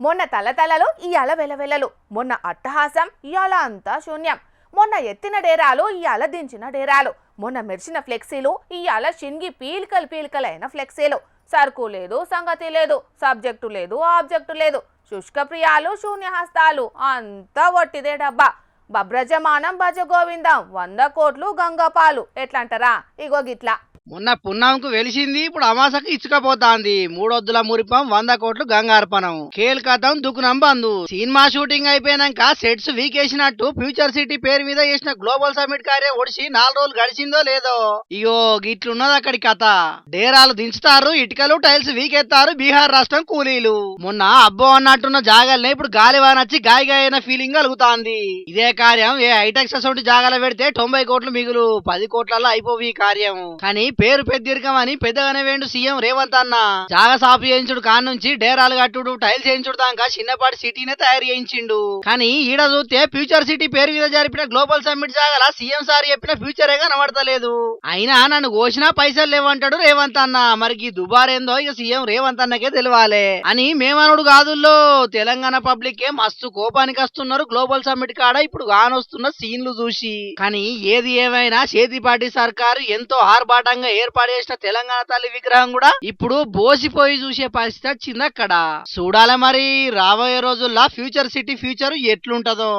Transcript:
మొన్న తలతలలు ఇయాల వెలవెలలు, మొన్న అట్టహాసం ఇయాల అంతా శూన్యం. మొన్న ఎత్తిన డేరాలు ఇయాల దించిన డేరాలు, మొన్న మెరిసిన ఫ్లెక్సీలు ఇయాల షిన్గి పీల్కలైన ఫ్లెక్సీలు. సరుకు లేదు, సంగతి లేదు, సబ్జెక్టు లేదు, ఆబ్జెక్టు లేదు, శుష్క ప్రియాలు, శూన్యహస్తాలు, అంతా ఒట్టిదే డబ్బా. బబ్రజమానం భజ గోవిందం, 100 కోట్లు గంగపాలు. ఎట్లంటారా? ఇగో గిట్లా. మొన్న పున్నాంకు వెలిసింది, ఇప్పుడు అమాసకు ఇచ్చుకపోతాంది. మూడొద్దుల మురిపం, 100 కోట్లు గంగార్పణం. కేల్కతం దుకునం బంధు. సినిమా షూటింగ్ అయిపోయినాక సెట్స్ వీకేసినట్టు ఫ్యూచర్ సిటీ పేరు మీద చేసిన గ్లోబల్ సమ్మిట్ కార్యం ఒడిసి 4 రోజులు గడిచిందో లేదో. ఇగో గిట్లున్నది అక్కడి కథ. డేరాలు దించుతారు, ఇటుకలు టైల్స్ వీకెత్తారు బీహార్ రాష్ట్రం కూలీలు. మొన్న అబ్బో అన్నట్టున్న జాగల్నే ఇప్పుడు గాలివానొచ్చి గాయగాయన ఫీలింగ్ కలుగుతాంది. ఇదే కార్యం ఏ హైటెక్స్ అసోంటి జాగాల పెడితే 90 కోట్లు మిగులు, 10 కోట్లలో అయిపోయి ఈ కార్యం. కానీ పేరు పెద్దీర్ఘం అని పెద్దగానే వేండు సీఎం రేవంత్ అన్న. జాగ సాపు చేయించుడు కానుంచి డేరాలు కట్టుడు, టైల్స్ చేయించుడు దాకా చిన్నపాటి సిటీనే తయారు చేయించిండు. కానీ ఈడ చూస్తే ఫ్యూచర్ సిటీ పేరు మీద జరిపిన గ్లోబల్ సమ్మిట్ జాగల సీఎం సార్ చెప్పిన ఫ్యూచరే కనబడతలేదు. అయినా నన్ను కోసినా పైసలు లేవంటాడు రేవంత్ అన్న. మరి దుబారేందో ఇక సీఎం రేవంత్ అన్నకే తెలియాలే అని మేమనుడు కాదుల్లో. తెలంగాణ పబ్లిక్ ఏ మస్తు కోపానికి వస్తున్నారు గ్లోబల్ సమ్మిట్ కాడ ఇప్పుడు కానొస్తున్న సీన్లు చూసి. కానీ ఏది ఏమైనా చేతిపాటి సర్కారు ఎంతో ఆర్భాటంగా ఏర్పాటు చేసిన తెలంగాణ తల్లి విగ్రహం కూడా ఇప్పుడు బోసిపోయి చూసే పరిస్థితి వచ్చింది అక్కడ. చూడాలి మరి రాబోయే రోజుల్లో ఫ్యూచర్ సిటీ ఫ్యూచర్ ఎట్లుంటదో.